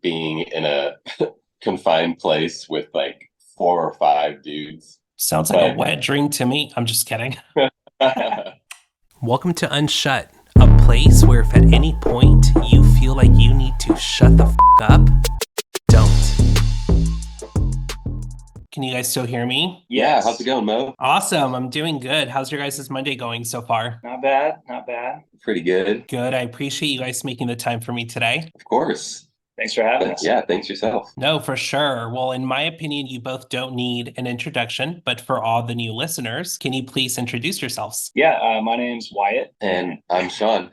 being in a confined place with like 4 or 5 dudes. Sounds like a But wet dream to me. I'm just kidding. yeah, Welcome to Unshut, a place where if at any point you feel like you need to shut the up, don't. Can you guys still hear me? how's it going, Mo? Awesome. I'm doing good. How's your guys' Monday going so far? Not bad, not bad. Pretty good. Good. I appreciate you guys making the time for me today. Of course. Thanks for having But us. yeah, thanks yourself. No, for sure. Well, in my opinion, you both don't need an introduction, but for all the new listeners, can you please introduce yourselves? My name's Wyatt. And I'm Shawn,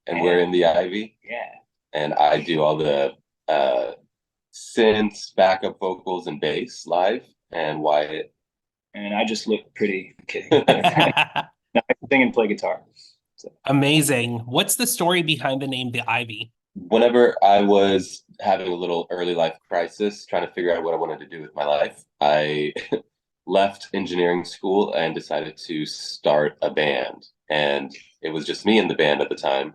and we're in the Ivy, Yeah. and I do all the synths, backup vocals, and bass live. And Wyatt, And I just look pretty kidding. No, I sing and play guitar. So. Amazing. What's the story behind the name The Ivy? whenever I was having a little early life crisis, trying to figure out what I wanted to do with my life, I left engineering school and decided to start a band. And it was just me in the band at the time.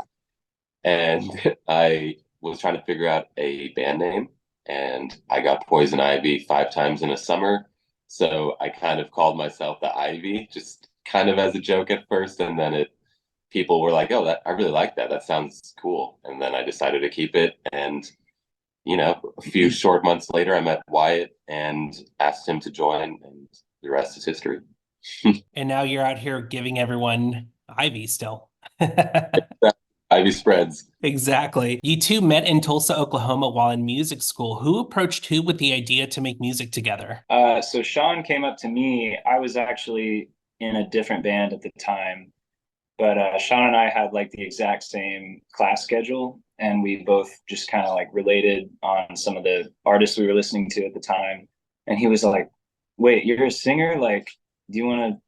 And I was trying to figure out a band name, and I got Poison Ivy 5 times in a summer. So I kind of called myself the Ivy, just kind of as a joke at first, and then it people were like, "Oh, that I really like that. That sounds cool." And then I decided to keep it. And a few short months later, I met Wyatt and asked him to join, and the rest is history. And now you're out here giving everyone Ivy still. Ivy spreads. Exactly. You two met in Tulsa, Oklahoma while in music school. Who approached who with the idea to make music together? So Shawn came up to me. I was actually in a different band at the time, but Shawn and I had like the exact same class schedule, and we both just kind of like related on some of the artists we were listening to at the time. And he was like, "Wait, you're a singer? Like, do you want to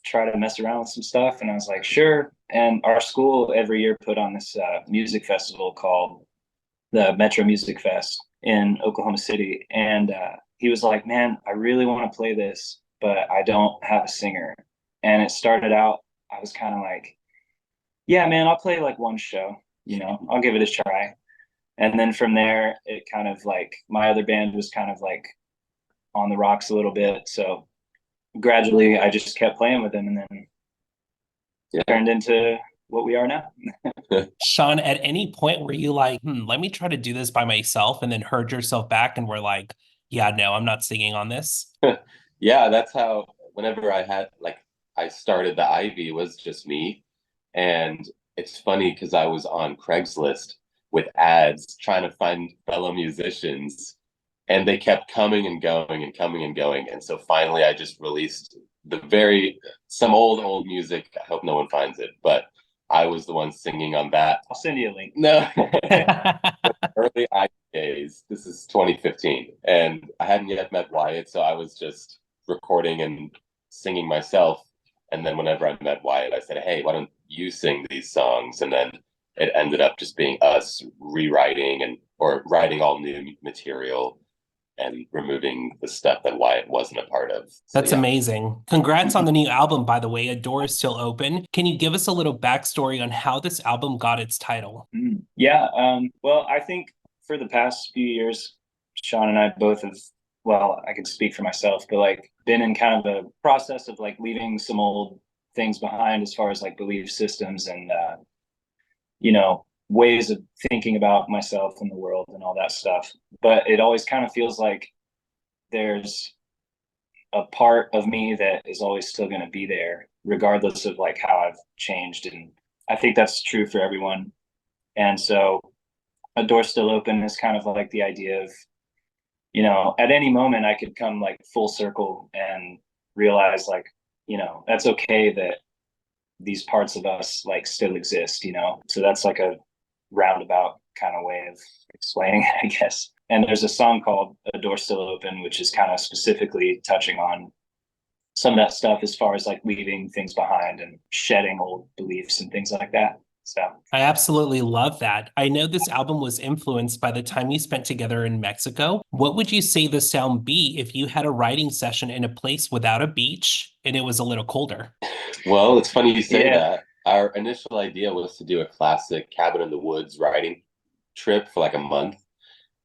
try to mess around with some stuff?" And I was like, "Sure." And our school every year put on this music festival called the Metro Music Fest in Oklahoma City. And he was like, "Man, I really want to play this, but I don't have a singer." And it started out, I was kind of like, "Yeah, man, I'll play like one show, I'll give it a try." And then from there, it kind of like my other band was kind of like on the rocks a little bit. So gradually I just kept playing with them, and then turned into what we are now. Shawn, at any point were you like, let me try to do this by myself, and then heard yourself back and were like, yeah, no, I'm not singing on this? Yeah, that's how whenever I started the Ivy, it was just me. And it's funny because I was on Craigslist with ads trying to find fellow musicians, and they kept coming and going and coming and going. And so finally I just released some old music. I hope no one finds it, but I was the one singing on that. I'll send you a link. No. Early I days. This is 2015, and I hadn't yet met Wyatt, so I was just recording and singing myself. And then whenever I met Wyatt, I said, "Hey, why don't you sing these songs?" And then it ended up just being us rewriting or writing all new material and removing the stuff that Wyatt wasn't a part of. So, That's yeah. amazing. Congrats on the new album, by the way. A Door is Still Open. Can you give us a little backstory on how this album got its title? Yeah. Well, I think for the past few years, Shawn and I both have, well, I can speak for myself, but like been in kind of a process of like leaving some old things behind as far as like belief systems and, ways of thinking about myself and the world and all that stuff. But it always kind of feels like there's a part of me that is always still going to be there, regardless of like how I've changed. And I think that's true for everyone. And so a door still open is kind of like the idea of, at any moment I could come like full circle and realize like, that's okay that these parts of us like still exist. So that's like a roundabout kind of way of explaining it, I guess. And there's a song called A Door Still Open, which is kind of specifically touching on some of that stuff as far as like leaving things behind and shedding old beliefs and things like that. So I absolutely love that. I know this album was influenced by the time you spent together in Mexico. What would you say the sound be if you had a writing session in a place without a beach and it was a little colder? Well, it's funny you say that. Our initial idea was to do a classic cabin in the woods writing trip for like a month.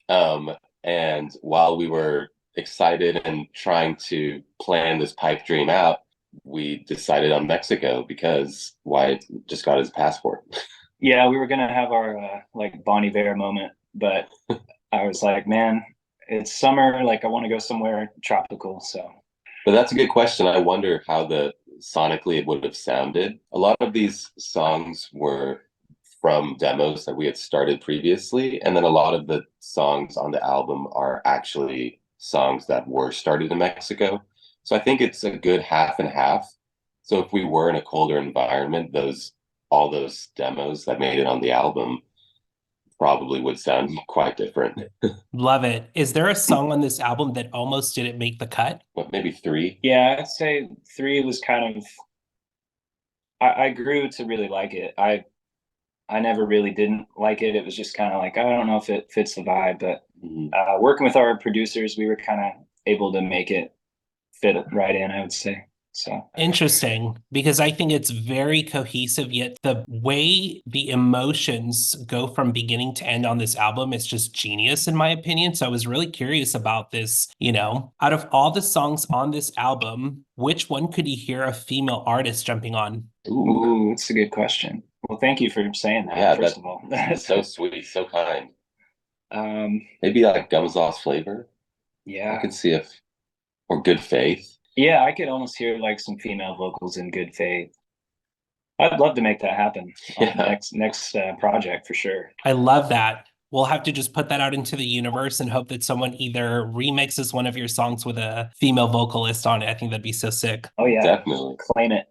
And while we were excited and trying to plan this pipe dream out, we decided on Mexico because Wyatt just got his passport. Yeah, we were gonna have our like Bon Iver moment, but I was like, man, it's summer. Like, I want to go somewhere tropical. So But that's a good question. I wonder how the sonically it would have sounded. A lot of these songs were from demos that we had started previously, and then a lot of the songs on the album are actually songs that were started in Mexico. So I think it's a good half and half. So if we were in a colder environment, those all those demos that made it on the album probably would sound quite different. Love it. Is there a song on this album that almost didn't make the cut? What, maybe three? yeah, I'd say three was kind of. I grew to really like it. I never really didn't like it. It was just kind of like, I don't know if it fits the vibe, but Mhm. working with our producers, we were kind of able to make it fit right in, I would say. So Interesting, because I think it's very cohesive, yet the way the emotions go from beginning to end on this album is just genius, in my opinion. So I was really curious about this. Out of all the songs on this album, which one could you hear a female artist jumping on? Ooh, ooh, it's a good question. Well, thank you for saying that, yeah, first of all. that's so sweet, so kind. um, Maybe like Gums Lost Flavor. I yeah. could see if, or Good Faith. Yeah, I could almost hear like some female vocals in good faith. I'd love to make that happen on the Yeah, next project for sure. I love that. We'll have to just put that out into the universe and hope that someone either remixes one of your songs with a female vocalist on it. I think that'd be so sick. Oh yeah, definitely. claim it.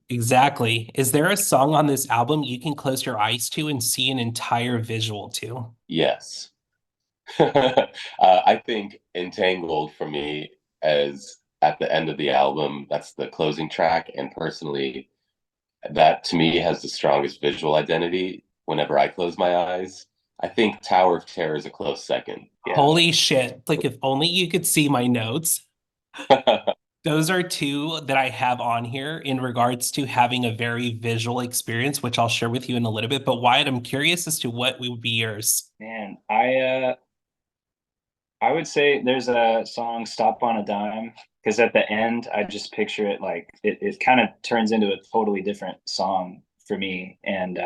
Exactly. Is there a song on this album you can close your eyes to and see an entire visual to? Yes. I think Entangled for me as at the end of the album, that's the closing track. And personally, that to me has the strongest visual identity whenever I close my eyes. I think Tower of Terror is a close second. Yeah. Holy shit. Like, if only you could see my notes. Those are two that I have on here in regards to having a very visual experience, which I'll share with you in a little bit. But Wyatt, I'm curious as to what would be yours. Man, I would say there's a song "Stop on a Dime" because at the end I just picture it like it kind of turns into a totally different song for me, and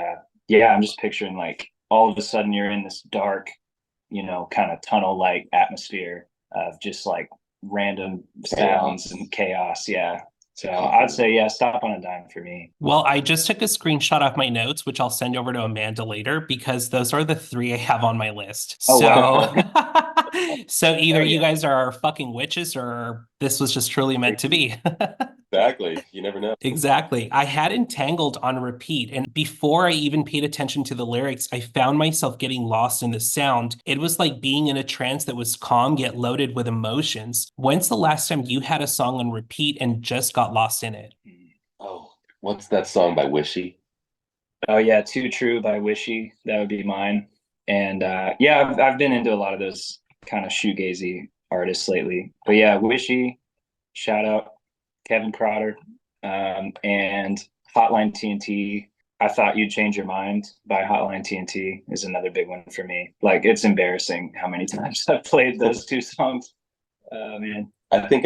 yeah, I'm just picturing like all of a sudden you're in this dark, kind of tunnel-like atmosphere of just like random sounds and chaos. Yeah, so I'd say yeah, "Stop on a Dime" for me. Well, I just took a screenshot of my notes, which I'll send over to Amanda later because those are the three I have on my list. Oh So, wow, so either hell you yeah. guys are fucking witches or this was just truly meant to be. Exactly. You never know. Exactly. I had Entangled on repeat, and before I even paid attention to the lyrics, I found myself getting lost in the sound. It was like being in a trance that was calm yet loaded with emotions. When's the last time you had a song on repeat and just got lost in it? Oh, what's that song by Wishy? Oh yeah, "Too True" by Wishy. That would be mine. And yeah, I've been into a lot of those kind of shoegazy artists lately. But yeah, Wishy, shout out Kevin Crowder, and Hotline TNT. I Thought You'd Change Your Mind by Hotline TNT is another big one for me. Like, it's embarrassing how many times I've played those two songs. Man. I think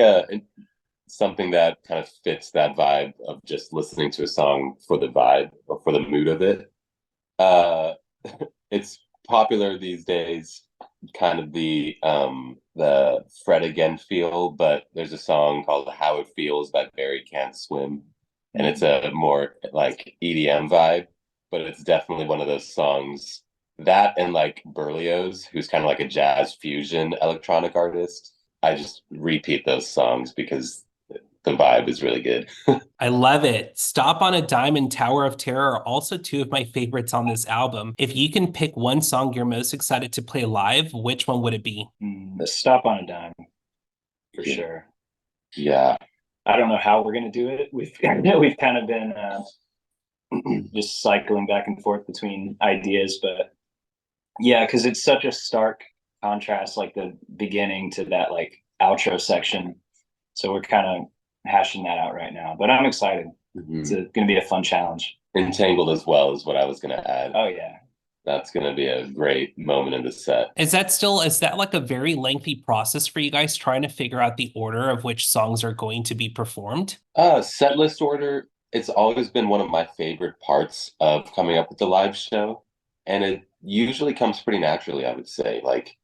something that kind of fits that vibe of just listening to a song for the vibe or for the mood of it. Uh, it's popular these days, kind of the Fred Again feel, but there's a song called How It Feels by Barry Can't Swim, and it's a more like EDM vibe, but it's definitely one of those songs that and like Berlioz, who's kind of like a jazz fusion electronic artist. I just repeat those songs because the vibe is really good. I love it. Stop on a Dime and Tower of Terror are also two of my favorites on this album. If you can pick one song you're most excited to play live, which one would it be? The "Stop on a Dime" for Yeah. sure. Yeah. I don't know how we're gonna do it. We've kind of been just cycling back and forth between ideas, but yeah, because it's such a stark contrast, like the beginning to that like outro section. So we're kind of hashing that out right now. But I'm excited. It's Mhm. going to be a fun challenge. Entangled as well is what I was going to add. Oh yeah, That's going to be a great moment in the set. Is that like a very lengthy process for you guys trying to figure out the order of which songs are going to be performed? Set list order, it's always been one of my favorite parts of coming up with the live show. And it usually comes pretty naturally, I would say. Like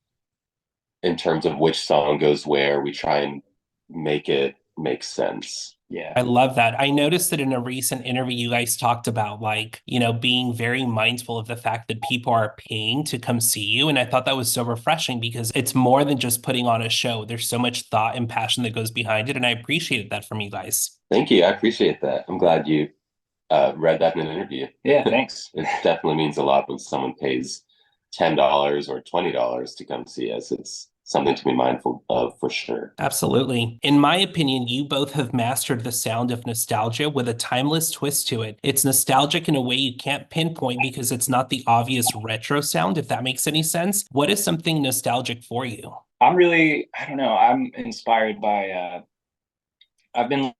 in terms of which song goes where, we try and make it make sense. Yeah. I love that. I noticed that in a recent interview, you guys talked about like, being very mindful of the fact that people are paying to come see you. And I thought that was so refreshing because it's more than just putting on a show. There's so much thought and passion that goes behind it. And I appreciated that from you guys. Thank you. I appreciate that. I'm glad you read that in an interview. Yeah, thanks. It definitely means a lot when someone pays $10 or $20 to come see us. It's something to be mindful of for sure. Absolutely. In my opinion, you both have mastered the sound of nostalgia with a timeless twist to it. It's nostalgic in a way you can't pinpoint because it's not the obvious retro sound, if that makes any sense. What is something nostalgic for you? I don't know, I'm inspired by I've been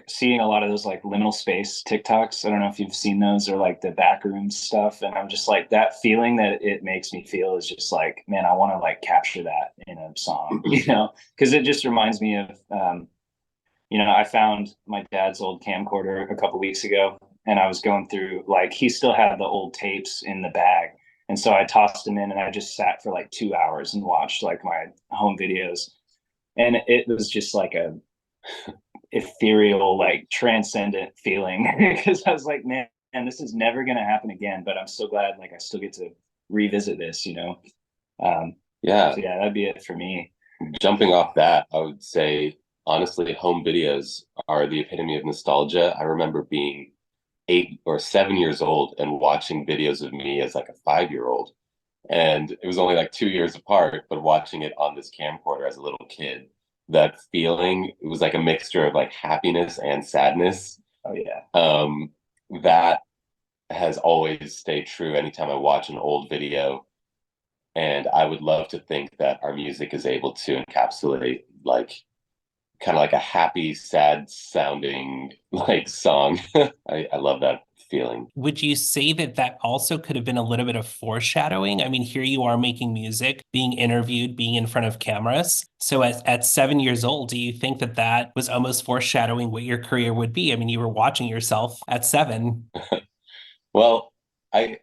seeing a lot of those like liminal space TikToks. I don't know if you've seen those, or like the backroom stuff. And I'm just like, that feeling that it makes me feel is just like, man, I want to like capture that in a song, because it just reminds me of, I found my dad's old camcorder a couple weeks ago, and I was going through, like, he still had the old tapes in the bag. And so I tossed them in and I just sat for like 2 hours and watched like my home videos. And it was just like a ethereal, like transcendent feeling because I was like, man, this is never going to happen again. But I'm so glad, like, I still get to revisit this. Yeah. So yeah, that'd be it for me. Jumping off that, I would say, honestly, home videos are the epitome of nostalgia. I remember being 8 or 7 years old and watching videos of me as like a 5-year-old. And it was only like 2 years apart, but watching it on this camcorder as a little kid, that feeling, it was like a mixture of like happiness and sadness. Oh yeah. That has always stayed true anytime I watch an old video. And I would love to think that our music is able to encapsulate like kind of like a happy, sad sounding like song. I love that feeling. Would you say that that also could have been a little bit of foreshadowing? I mean, here you are making music, being interviewed, being in front of cameras. So at 7 years old, do you think that that was almost foreshadowing what your career would be? I mean, you were watching yourself at 7. Well, I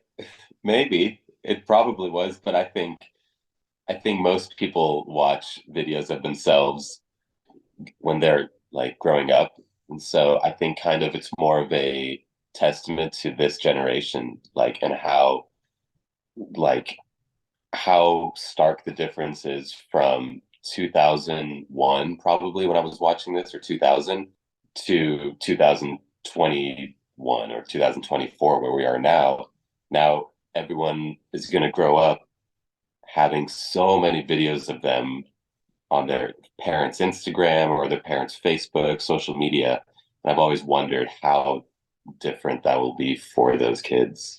maybe it probably was, but I think most people watch videos of themselves when they're like growing up. And so I think kind of it's more of a testament to this generation, like, and like how stark the difference is from 2001, probably when I was watching this, or 2000 to 2021 or 2024, where we are now. Now everyone is going to grow up having so many videos of them on their parents' Instagram or their parents' Facebook, social media. And I've always wondered how different that will be for those kids.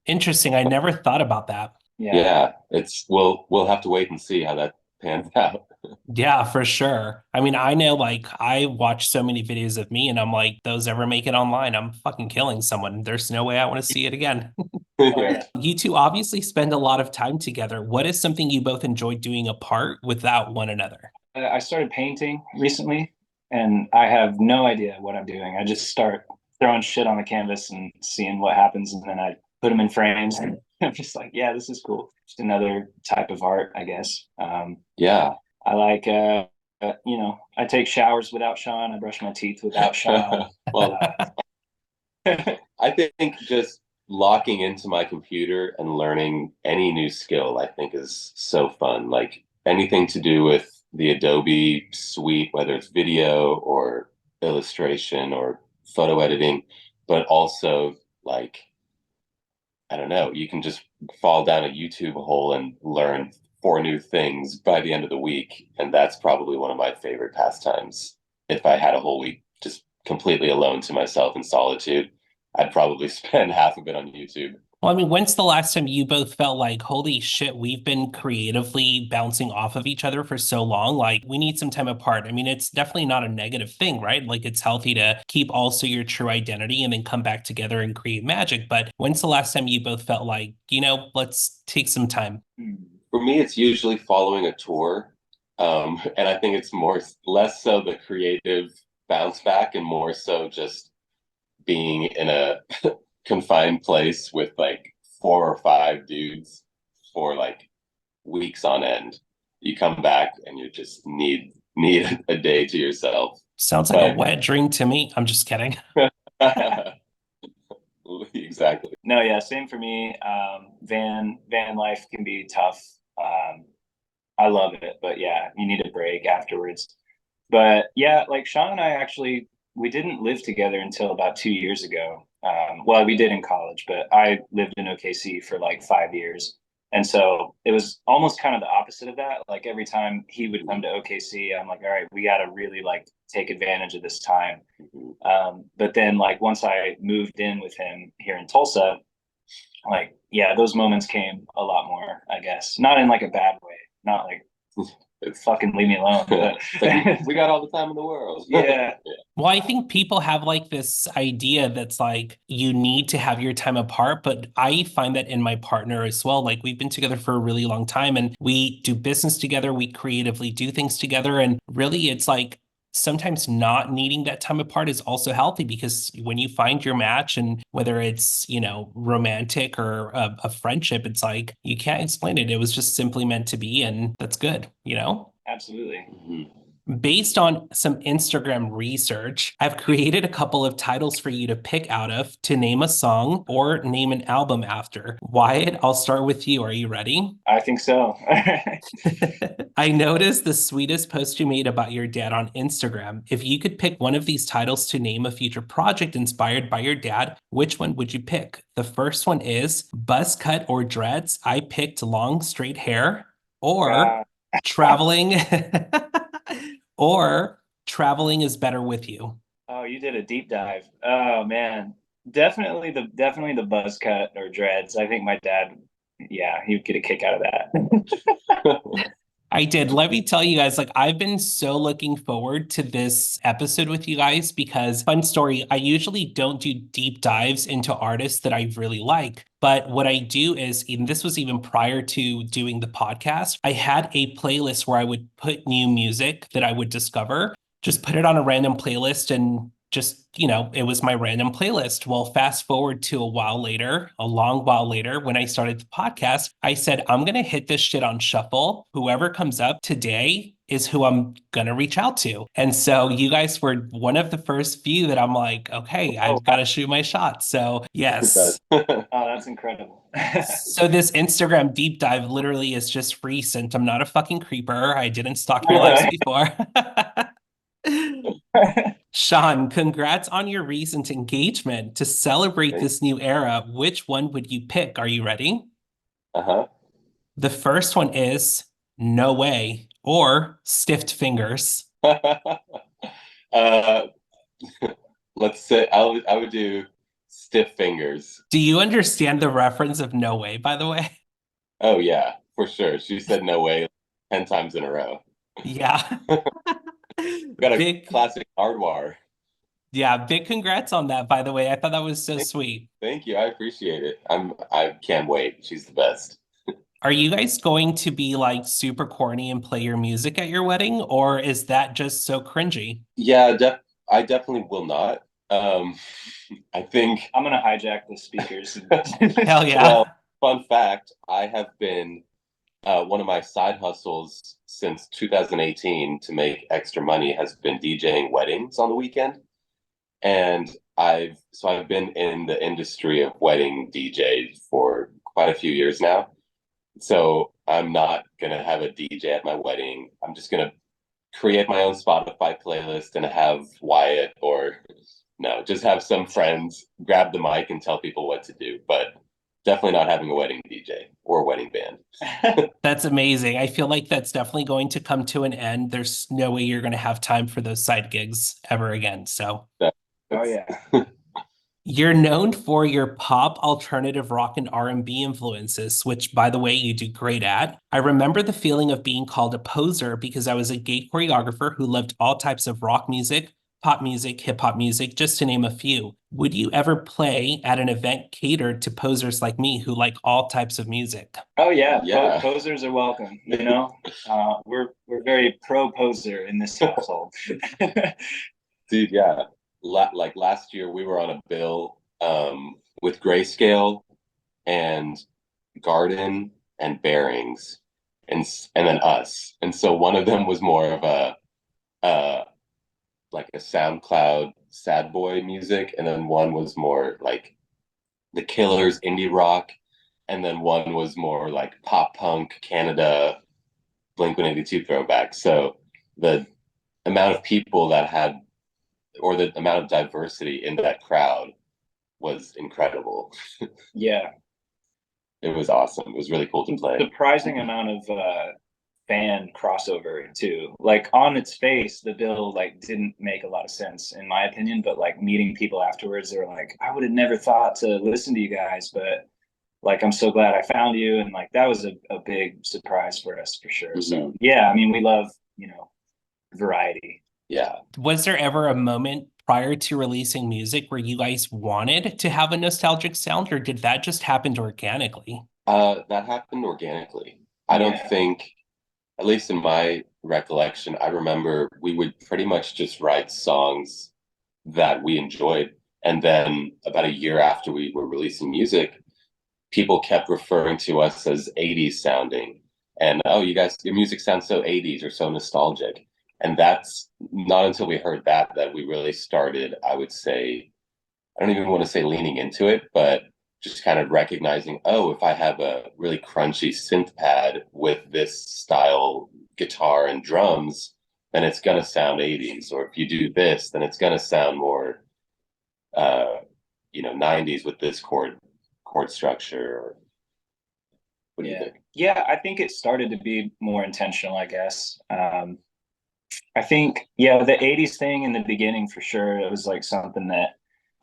Interesting. I never thought about that. Yeah. Yeah, we'll have to wait and see how that pans out. Yeah, for sure. I mean, I know like I watch so many videos of me and I'm like, those ever make it online, I'm fucking killing someone. There's no way I want to see it again. Oh, yeah. You two obviously spend a lot of time together. What is something you both enjoy doing apart without one another? I started painting recently, and I have no idea what I'm doing. I just start throwing shit on the canvas and seeing what happens, and then I put them in frames, and I'm just like, yeah, this is cool. Just another type of art, I guess. Yeah. I like, I take showers without Shawn. I brush my teeth without Shawn. Well, I think just locking into my computer and learning any new skill, I think is so fun. Like anything to do with the Adobe suite, whether it's video or illustration or photo editing, but also like, I don't know, you can just fall down a YouTube hole and learn 4 new things by the end of the week. And that's probably one of my favorite pastimes. If I had a whole week just completely alone to myself in solitude, I'd probably spend half of it on YouTube. Well, I mean, when's the last time you both felt like, holy shit, we've been creatively bouncing off of each other for so long? Like, we need some time apart. I mean, it's definitely not a negative thing, right? Like, it's healthy to keep also your true identity and then come back together and create magic. But when's the last time you both felt like, let's take some time? For me, it's usually following a tour. And I think it's less so the creative bounce back and more so just being in a confined place with like 4 or 5 dudes for like weeks on end. You come back and you just need a day to yourself. Sounds like a wet dream to me. I'm just kidding. Exactly. No, yeah, same for me. Van life can be tough. I love it, but yeah, you need a break afterwards. But yeah, like Shawn and I actually we didn't live together until about 2 years ago. Well, we did in college, but I lived in OKC for like 5 years. And so it was almost kind of the opposite of that. Like every time he would come to OKC, I'm like, all right, we got to really like take advantage of this time. But then like once I moved in with him here in Tulsa, like, yeah, those moments came a lot more, I guess. Not in like a bad way, not like It's fucking leave me alone. But like we got all the time in the world. yeah. Well, I think people have like this idea that's like you need to have your time apart, but I find that in my partner as well. Like we've been together for a really long time and we do business together, we creatively do things together. And really, it's like sometimes not needing that time apart is also healthy because when you find your match and whether it's, romantic or a friendship, it's like you can't explain it. It was just simply meant to be, and that's good. Absolutely. Mhm. Based on some Instagram research, I've created a couple of titles for you to pick out of to name a song or name an album after. Wyatt, I'll start with you. Are you ready? I think so. I noticed the sweetest post you made about your dad on Instagram. If you could pick one of these titles to name a future project inspired by your dad, which one would you pick? The first one is Buzz Cut or Dreads. I picked long straight hair, or Uh, traveling or traveling is better with you. oh, you did a deep dive. Oh man. Definitely the buzz cut or dreads. I think my dad, yeah, he would get a kick out of that. I did. Let me tell you guys, like, I've been so looking forward to this episode with you guys because, fun story, I usually don't do deep dives into artists that I really like. But what I do is, and this was even prior to doing the podcast, I had a playlist where I would put new music that I would discover, just put it on a random playlist and just, it was my random playlist. Well, fast forward to a long while later, when I started the podcast, I said, I'm going to hit this shit on shuffle. Whoever comes up today is who I'm going to reach out to. And so you guys were one of the first few that I'm like, okay, Oh, I've got to shoot my shot. So, yes. oh, that's incredible. So this Instagram deep dive literally is just recent. I'm not a fucking creeper. I didn't stalk your lives before. Shawn, congrats on your recent engagement. To celebrate this new era, which one would you pick? Are you ready? Uh-huh. The first one is No Way or Stiffed Fingers. uh, let's say I would do stiff fingers. Do you understand the reference of No Way, by the way? Oh yeah, for sure. She said no way 10 times in a row. Yeah. Got a Big, classic hardwire. yeah, big congrats on that, by the way. I thought that was so Thank, sweet. thank you. I appreciate it. I can't wait. She's the best. Are you guys going to be like super corny and play your music at your wedding, or is that just so cringy? Yeah, I definitely will not. Um, I think, I'm gonna hijack the speakers. Hell well, yeah. fun fact, I have been one of my side hustles since 2018 to make extra money has been DJing weddings on the weekend. And I've been in the industry of wedding DJs for quite a few years now. So I'm not gonna have a DJ at my wedding. I'm just gonna create my own Spotify playlist and have Wyatt or no, just have some friends grab the mic and tell people what to do. But definitely not having a wedding DJ or a wedding band. That's amazing. I feel like that's definitely going to come to an end. There's no way you're going to have time for those side gigs ever again. So, Oh yeah. You're known for your pop, alternative rock, and R&B influences, which, by the way, you do great at. I remember the feeling of being called a poser because I was a gay choreographer who loved all types of rock music, pop music, hip hop music, just to name a few. Would you ever play at an event catered to posers like me who like all types of music? Oh yeah, Yeah. posers are welcome. You know, we're very pro poser in this household. Dude, yeah. Like last year, we were on a bill with Grayscale and Garden and Bearings, and then us. And so one of them was more of a uh, like a SoundCloud sad boy music, and then one was more like the Killers indie rock, and then one was more like pop punk Canada Blink-182 throwback. So the amount of people that had, or the amount of diversity in that crowd was incredible. Yeah, It was awesome. It was really cool to play. surprising amount of fan crossover too. Like on its face, the bill like didn't make a lot of sense in my opinion, but like meeting people afterwards, they were like, I would have never thought to listen to you guys, but like I'm so glad I found you, and like that was a big surprise for us for sure. So yeah, I mean we love, you know, variety. Yeah. Was there ever a moment prior to releasing music where you guys wanted to have a nostalgic sound, or did that just happen organically? That happened organically. I don't think, at least in my recollection, I remember we would pretty much just write songs that we enjoyed. And then about a year after we were releasing music, people kept referring to us as 80s sounding. And oh, you guys, your music sounds so 80s or so nostalgic. And that's not until we heard that we really started, I would say, I don't even want to say leaning into it, but just kind of recognizing, oh, if I have a really crunchy synth pad with this style guitar and drums, then it's gonna sound 80s. Or if you do this, then it's gonna sound more uh, 90s with this chord structure. Or what do you Yeah. think? Yeah, I think it started to be more intentional, I guess. I think, yeah, the 80s thing in the beginning for sure, it was like something that,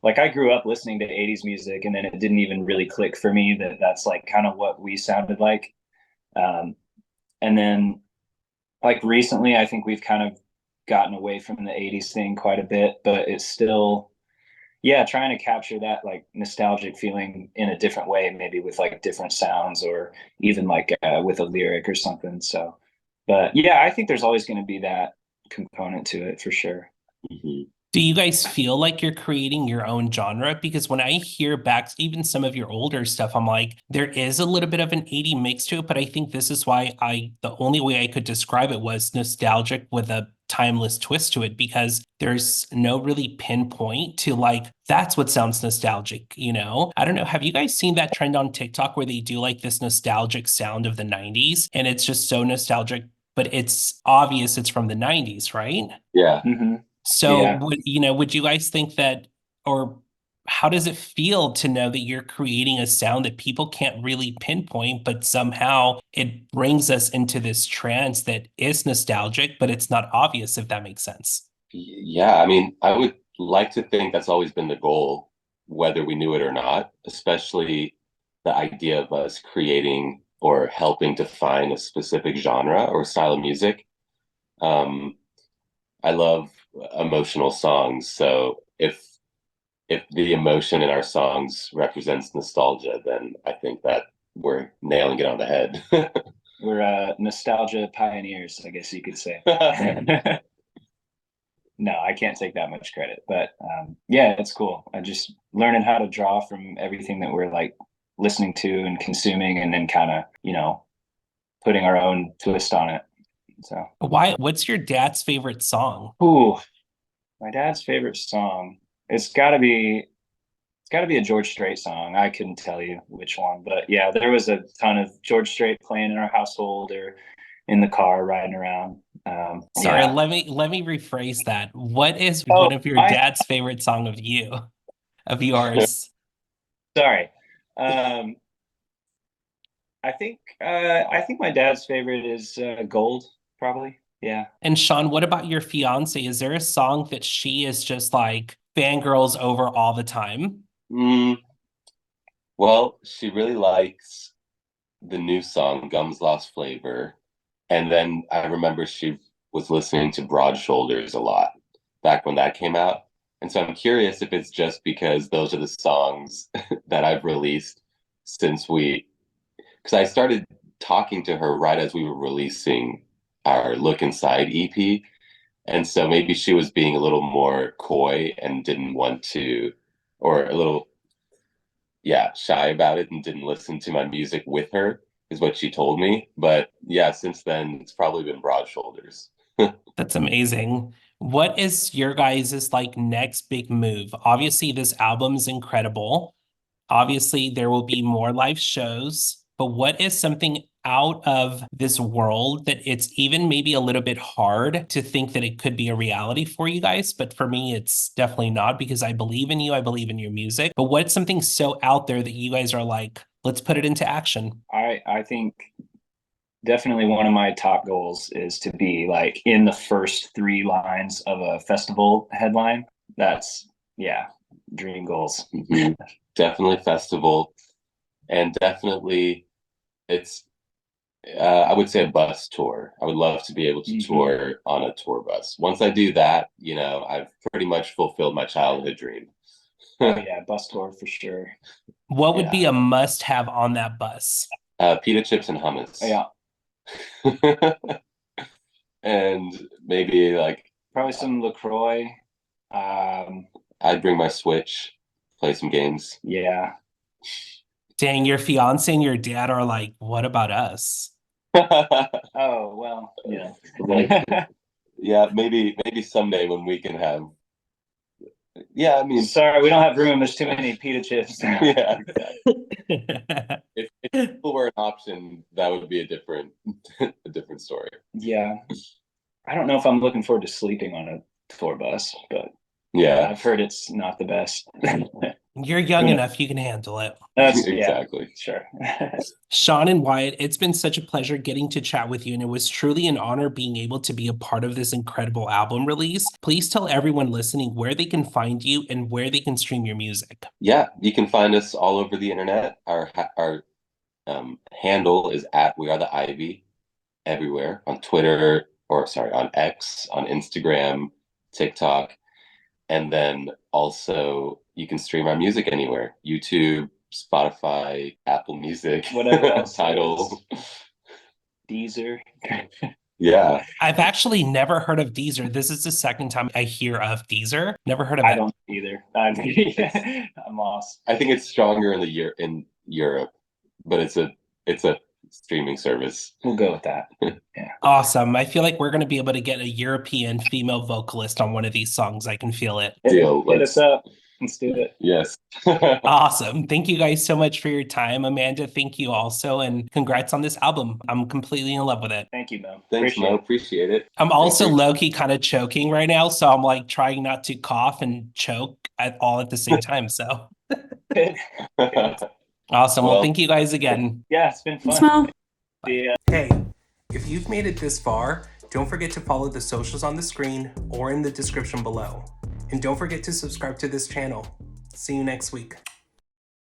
like, I grew up listening to 80s music and then it didn't even really click for me that that's like kind of what we sounded like. Um, and then, like, recently, I think we've kind of gotten away from the 80s thing quite a bit, but it's still, yeah, trying to capture that like nostalgic feeling in a different way, maybe with like different sounds or even like with a lyric or something. So, but yeah, I think there's always going to be that component to it for sure. Mm-hmm. Do you guys feel like you're creating your own genre? Because when I hear back even some of your older stuff, I'm like, there is a little bit of an 80 mix to it, but I think this is why the only way I could describe it was nostalgic with a timeless twist to it, because there's no really pinpoint to like, that's what sounds nostalgic, you know? I don't know. Have you guys seen that trend on TikTok where they do like this nostalgic sound of the 90s and it's just so nostalgic, but it's obvious it's from the 90s, right? Yeah. Mm-hmm. So Yeah. would you guys think that, or how does it feel to know that you're creating a sound that people can't really pinpoint, but somehow it brings us into this trance that is nostalgic, but it's not obvious, if that makes sense? Yeah. I mean, I would like to think that's always been the goal, whether we knew it or not, especially the idea of us creating or helping define a specific genre or style of music. Um, I love emotional songs. So if the emotion in our songs represents nostalgia, then I think that we're nailing it on the head. We're nostalgia pioneers, I guess you could say. No, I can't take that much credit, but yeah, it's cool. I just learning how to draw from everything that we're like listening to and consuming, and then kind of, you know, putting our own twist on it. So, What's your dad's favorite song? ooh, my dad's favorite song. It's got to be it's got to be a George Strait song. I couldn't tell you which one, but yeah, there was a ton of George Strait playing in our household or in the car riding around. Sorry, Yeah. let me rephrase that. What is Oh, one of your I dad's favorite song of yours? sorry. Um, I think my dad's favorite is Gold, probably. Yeah. And Shawn, what about your fiance? Is there a song that she is just like fangirls over all the time? Mm, well, she really likes the new song, Gums Lost Flavor. And then I remember she was listening to Broad Shoulders a lot back when that came out. And so I'm curious if it's just because those are the songs that I've released since because I started talking to her right as we were releasing our Look Inside EP. And so maybe she was being a little more coy and didn't want to, or a little, yeah, shy about it and didn't listen to my music with her, is what she told me. But yeah, since then, it's probably been Broad Shoulders. That's amazing. What is your guys' like next big move? Obviously, this album is incredible. Obviously, there will be more live shows, but what is something out of this world that it's even maybe a little bit hard to think that it could be a reality for you guys? But for me, it's definitely not because I believe in you. I believe in your music. But what's something so out there that you guys are like, let's put it into action? I think definitely one of my top goals is to be like in the first three lines of a festival headline. That's, yeah, dream goals. Mhm. Definitely festival, and definitely it's I would say a bus tour. I would love to be able to tour on a tour bus. Once I do that, I've pretty much fulfilled my childhood dream. Oh yeah, bus tour for sure. What would be Yeah. a must have on that bus? Pita chips and hummus. Oh, yeah, And maybe like probably some LaCroix. Um, I'd bring my Switch, play some games. yeah. Dang, your fiance and your dad are like, what about us? Oh well, yeah. Yeah, maybe someday when we can have. Yeah, I mean, Sorry, we don't have room. There's too many pita chips. yeah. If people were an option, that would be a different a different story. Yeah, I don't know if I'm looking forward to sleeping on a tour bus, but Yeah, I've heard it's not the best. You're young enough, you can handle it. That's exactly. Yeah, sure. Shawn and Wyatt, it's been such a pleasure getting to chat with you, and it was truly an honor being able to be a part of this incredible album release. Please tell everyone listening where they can find you and where they can stream your music. Yeah, you can find us all over the internet. Our handle is at We Are the Ivy everywhere on Twitter, or sorry, on X, on Instagram, TikTok. And then also you can stream our music anywhere. YouTube, Spotify, Apple Music, Whatever else. Tidal. Deezer. Yeah. I've actually never heard of Deezer. This is the second time I hear of Deezer. Never heard of I it. don't either. I'm lost. I think it's stronger in Europe, but it's a streaming service. We'll go with that. Awesome. I feel like we're going to be able to get a European female vocalist on one of these songs. I can feel it. Deal. Hit us up. Let's do it. Yes. Awesome. Thank you guys so much for your time. Amanda, thank you also. And congrats on this album. I'm completely in love with it. Thank you, Mo. Thanks, Mo. Appreciate it. I'm also Thank you. low-key kind of choking right now. So I'm like trying not to cough and choke at the same time. So awesome. Well, thank you guys again. Yeah, it's been fun. Smell. Hey, if you've made it this far, don't forget to follow the socials on the screen or in the description below. And don't forget to subscribe to this channel. See you next week.